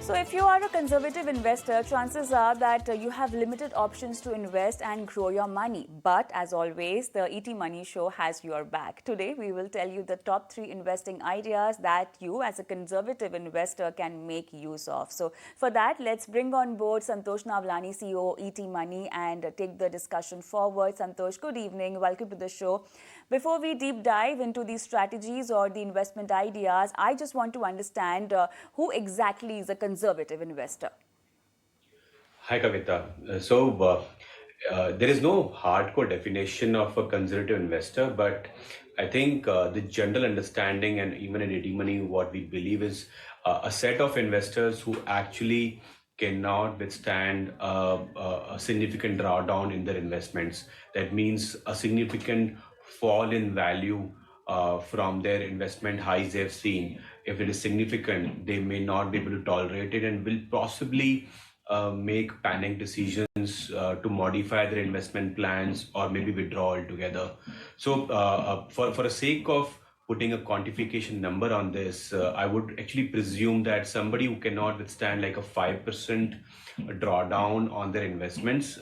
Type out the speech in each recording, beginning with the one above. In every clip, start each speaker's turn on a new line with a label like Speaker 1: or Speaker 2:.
Speaker 1: So, if you are a conservative investor, chances are that you have limited options to invest and grow your money. But as always, the ET Money Show has your back. Today, we will tell you the top 3 investing ideas that you, as a conservative investor, can make use of. So, for that, let's bring on board Santosh Navlani, CEO, ET Money, and take the discussion forward. Santosh, good evening. Welcome to the show. Before we deep dive into these strategies or the investment ideas, I just want to understand who exactly is a conservative investor.
Speaker 2: Hi, Kavita. There is no hardcore definition of a conservative investor, but I think the general understanding and even in AD Money, what we believe is a set of investors who actually cannot withstand a significant drawdown in their investments. That means a significant fall in value from their investment highs they've seen. If it is significant, they may not be able to tolerate it and will possibly make panic decisions to modify their investment plans or maybe withdraw altogether. For the sake of putting a quantification number on this, I would actually presume that somebody who cannot withstand like a 5% drawdown on their investments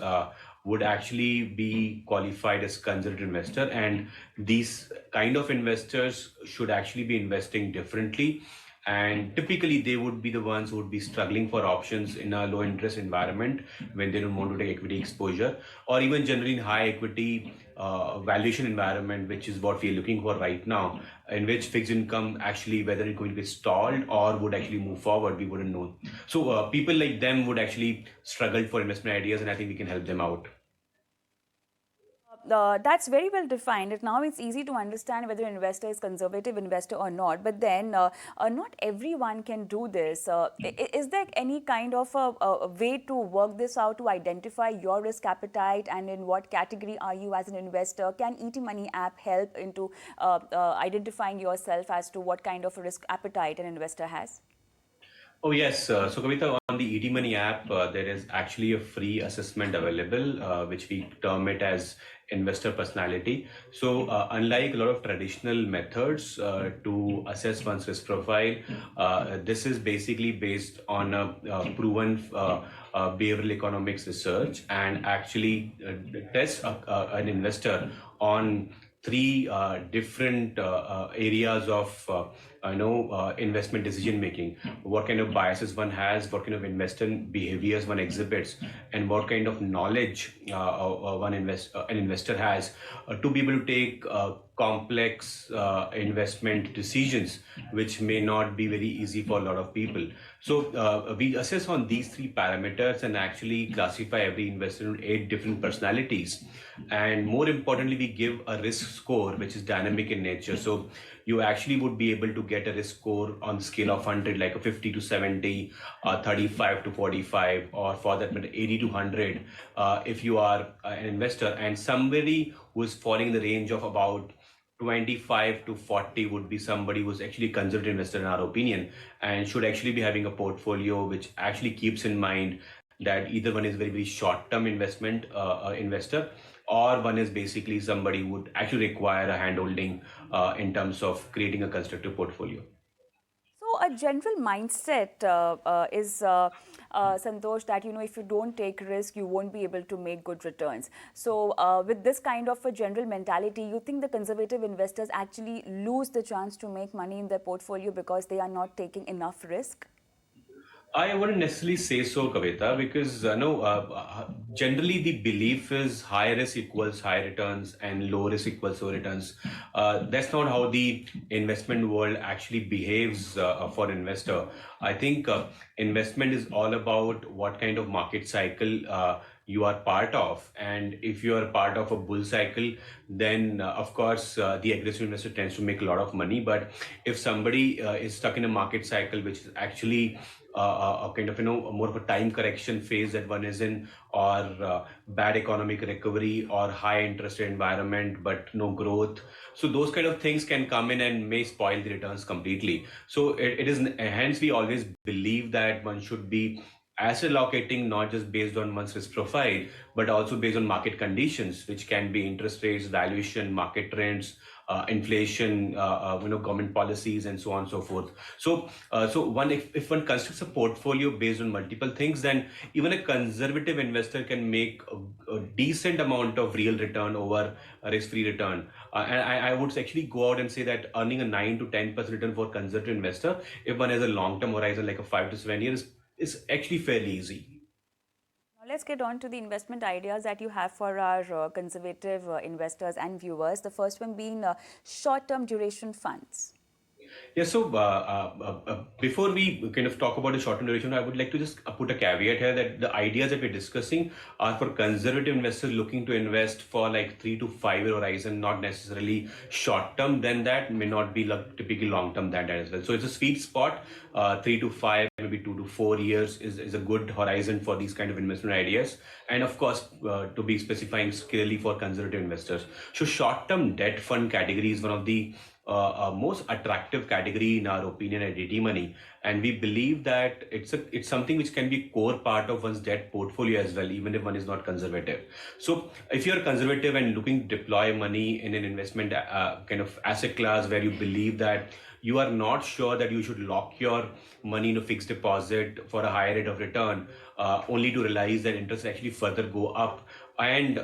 Speaker 2: would actually be qualified as conservative investor. And these kind of investors should actually be investing differently, and typically they would be the ones who would be struggling for options in a low interest environment when they don't want to take equity exposure, or even generally in high equity valuation environment, which is what we are looking for right now, in which fixed income actually, whether it's going to be stalled or would actually move forward, we wouldn't know. People like them would actually struggle for investment ideas, and I think we can help them out.
Speaker 1: That's very well defined. Now it's easy to understand whether an investor is conservative investor or not. But then, not everyone can do this. Is there any kind of a way to work this out to identify your risk appetite and in what category are you as an investor? Can ET Money app help into identifying yourself as to what kind of a risk appetite an investor has?
Speaker 2: Oh, yes. Kavita, on the ET Money app, there is actually a free assessment available, which we term it as investor personality. Unlike a lot of traditional methods to assess one's risk profile, this is basically based on a proven behavioral economics research, and actually tests an investor on three different areas of investment decision making. What kind of biases one has, what kind of investment behaviors one exhibits, and what kind of knowledge an investor has to be able to take complex investment decisions, which may not be very easy for a lot of people. We assess on these three parameters and actually classify every investor into 8 different personalities. And more importantly, we give a risk score which is dynamic in nature. So you actually would be able to get a risk score on the scale of 100, like a 50 to 70, 35 to 45, or for that matter 80 to 100, if you are an investor. And somebody who is falling in the range of about 25 to 40 would be somebody who's actually a conservative investor in our opinion, and should actually be having a portfolio which actually keeps in mind that either one is very, very short-term investment investor, or one is basically somebody who would actually require a handholding in terms of creating a constructive portfolio.
Speaker 1: So a general mindset is Santosh, that if you don't take risk, you won't be able to make good returns. So with this kind of a general mentality, you think the conservative investors actually lose the chance to make money in their portfolio because they are not taking enough risk?
Speaker 2: I wouldn't necessarily say so, Kavita, because no, generally the belief is high risk equals high returns and low risk equals low returns. That's not how the investment world actually behaves for investor. I think investment is all about what kind of market cycle you are part of. And if you are part of a bull cycle, then of course the aggressive investor tends to make a lot of money. But if somebody is stuck in a market cycle which is actually a kind of more of a time correction phase that one is in, or bad economic recovery, or high interest rate environment but no growth, so those kind of things can come in and may spoil the returns completely. It is hence we always believe that one should be asset allocating not just based on one's risk profile, but also based on market conditions, which can be interest rates, valuation, market trends, inflation, government policies, and so on and so forth. So one if one constructs a portfolio based on multiple things, then even a conservative investor can make a decent amount of real return over a risk-free return. And I would actually go out and say that earning a 9 to 10% return for a conservative investor, if one has a long-term horizon like a 5 to 7 years, is actually fairly easy.
Speaker 1: Now let's get on to the investment ideas that you have for our conservative investors and viewers. The first one being short-term duration funds.
Speaker 2: Yeah, so before we kind of talk about the short-term duration, I would like to just put a caveat here that the ideas that we're discussing are for conservative investors looking to invest for like 3 to 5 year horizon, not necessarily short-term. Then that may not be like typically long-term that as well. So it's a sweet spot. 3 to 5, maybe 2 to 4 years is a good horizon for these kind of investment ideas. And of course, to be specifying clearly for conservative investors. So short-term debt fund category is one of the most attractive category in our opinion at AT Money, and we believe that it's something which can be core part of one's debt portfolio as well, even if one is not conservative. So if you're conservative and looking to deploy money in an investment kind of asset class where you believe that you are not sure that you should lock your money in a fixed deposit for a higher rate of return, only to realize that interest actually further go up, and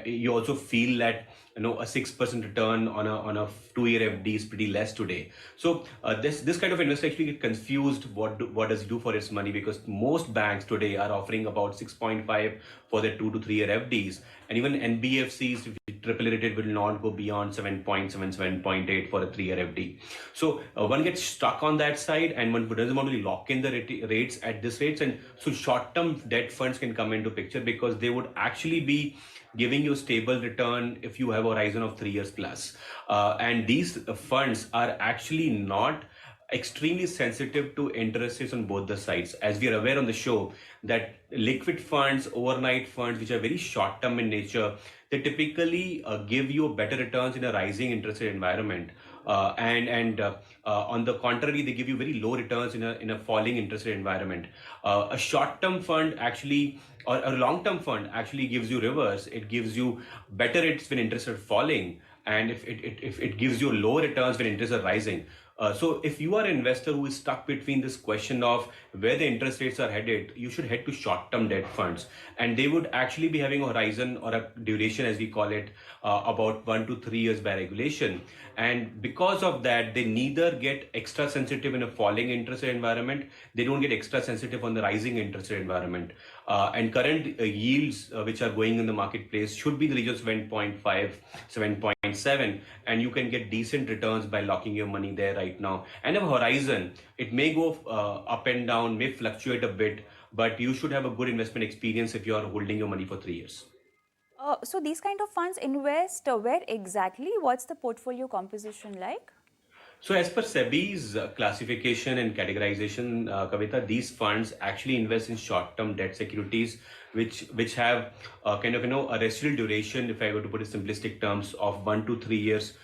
Speaker 2: you also feel that a 6% return on a 2 year FD is pretty less today. So this kind of investor actually get confused. What does he do for his money? Because most banks today are offering about 6.5 for their 2 to 3 year FDs, and even NBFCs, if triple rated, will not go beyond 7.7, 7.8 for a 3 year FD. So one gets stuck on that side, and one doesn't want to lock in the rates at this rates, and so short-term debt funds can come into picture because they would actually be giving you a stable return if you have a horizon of 3 years plus. And these funds are actually not extremely sensitive to interest rates on both the sides. As we are aware on the show, that liquid funds, overnight funds, which are very short term in nature, they typically give you better returns in a rising interest rate environment. And on the contrary, they give you very low returns in a falling interest rate environment. A short term fund actually, or a long term fund actually gives you reverse. It gives you better rates when interest are falling, and if it gives you low returns when interests are rising. So if you are an investor who is stuck between this question of where the interest rates are headed, you should head to short-term debt funds, and they would actually be having a horizon or a duration, as we call it, about 1 to 3 years by regulation. And because of that, they neither get extra sensitive in a falling interest rate environment, they don't get extra sensitive on the rising interest rate environment. And current yields which are going in the marketplace should be in the region of 7.5, 7.7, and you can get decent returns by locking your money there right now. And a horizon, it may go up and down, may fluctuate a bit, but you should have a good investment experience if you are holding your money for 3 years.
Speaker 1: So these kind of funds invest where exactly? What's the portfolio composition like?
Speaker 2: So, as per SEBI's classification and categorization, Kavita, these funds actually invest in short-term debt securities, which have kind of a residual duration, if I were to put it in simplistic terms, of 1 to 3 years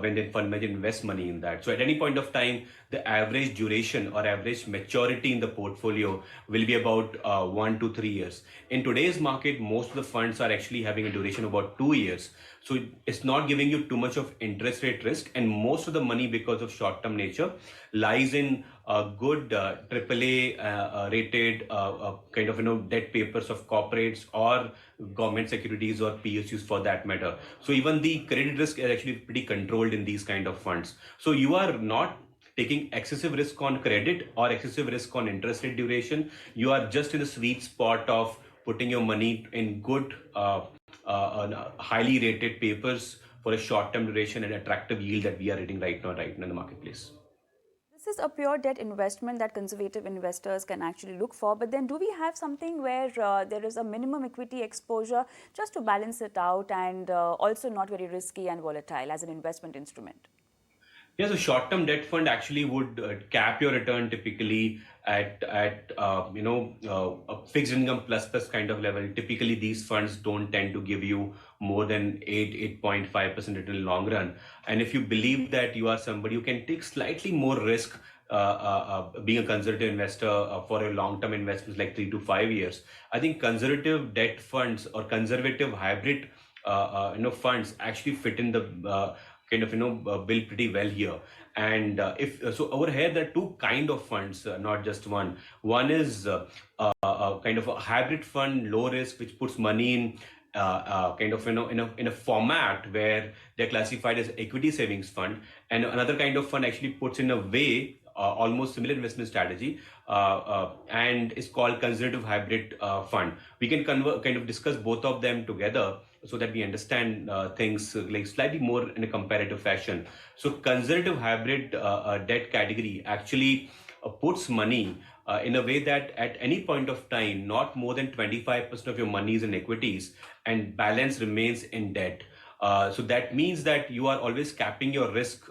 Speaker 2: when the fund manager invests money in that. So, at any point of time, the average duration or average maturity in the portfolio will be about 1 to 3 years. In today's market, most of the funds are actually having a duration of about 2 years. So it's not giving you too much of interest rate risk, and most of the money, because of short-term nature, lies in good AAA rated kind of debt papers of corporates or government securities or PSUs for that matter. So even the credit risk is actually pretty controlled in these kind of funds. So you are not taking excessive risk on credit or excessive risk on interest rate duration. You are just in the sweet spot of putting your money in good highly rated papers for a short-term duration and attractive yield that we are reading right now in the marketplace.
Speaker 1: This is a pure debt investment that conservative investors can actually look for. But then, do we have something where there is a minimum equity exposure just to balance it out and also not very risky and volatile as an investment instrument?
Speaker 2: Yeah, so short-term debt fund actually would cap your return typically at a fixed income plus kind of level. Typically, these funds don't tend to give you more than 8.5% return in the long run. And if you believe that you are somebody who can take slightly more risk, being a conservative investor for a long-term investments like 3 to 5 years, I think conservative debt funds or conservative hybrid funds actually fit in the kind of build pretty well here. And if so over here there are two kind of funds, not just one. One is kind of a hybrid fund, low risk, which puts money in kind of in a format where they're classified as equity savings fund. And another kind of fund actually puts in a way almost similar investment strategy, and is called conservative hybrid fund. We can kind of discuss both of them together so that we understand things like slightly more in a comparative fashion. So conservative hybrid debt category actually puts money in a way that at any point of time, not more than 25% of your money is in equities and balance remains in debt. So that means that you are always capping your risk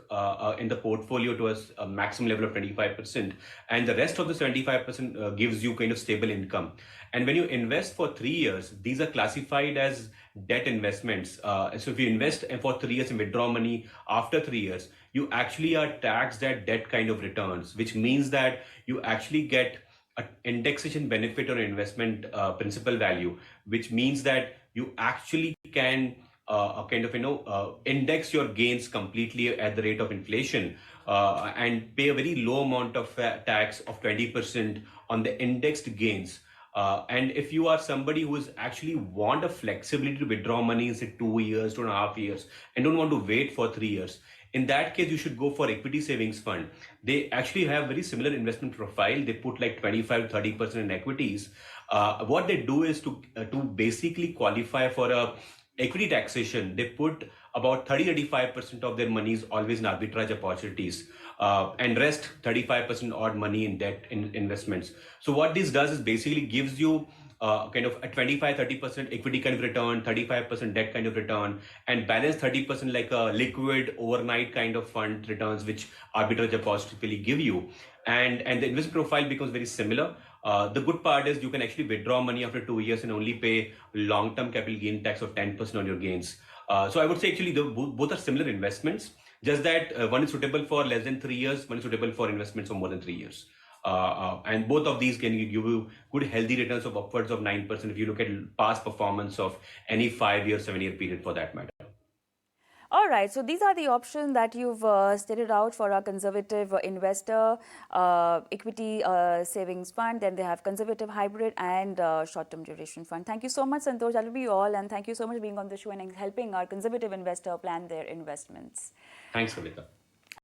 Speaker 2: in the portfolio to a maximum level of 25%, and the rest of the 75% gives you kind of stable income. And when you invest for 3 years, these are classified as debt investments. So if you invest for 3 years and withdraw money after 3 years, you actually are taxed at debt kind of returns, which means that you actually get an indexation benefit on investment principal value, which means that you actually can kind of index your gains completely at the rate of inflation, and pay a very low amount of tax of 20% on the indexed gains. And if you are somebody who is actually want a flexibility to withdraw money in say 2 years, 2.5 years, and don't want to wait for 3 years, in that case you should go for equity savings fund. They actually have very similar investment profile. They put like 25 to 30% in equities. What they do is to basically qualify for a equity taxation, they put about 30-35% of their money is always in arbitrage opportunities, and rest 35% odd money in debt in investments. So what this does is basically gives you kind of a 25-30% equity kind of return, 35% debt kind of return, and balance 30% like a liquid overnight kind of fund returns, which arbitrage positively give you. And the investment profile becomes very similar. The good part is you can actually withdraw money after 2 years and only pay long-term capital gain tax of 10% on your gains. So I would say actually both are similar investments, just that one is suitable for less than 3 years, one is suitable for investments of more than 3 years. And both of these can give you good healthy returns of upwards of 9% if you look at past performance of any 5 year, 7 year period for that matter.
Speaker 1: All right, so these are the options that you've stated out for our conservative investor equity savings fund. Then they have conservative hybrid and short-term duration fund. Thank you so much, Santosh. That will be all. And thank you so much for being on the show and helping our conservative investor plan their investments.
Speaker 2: Thanks, Kavita.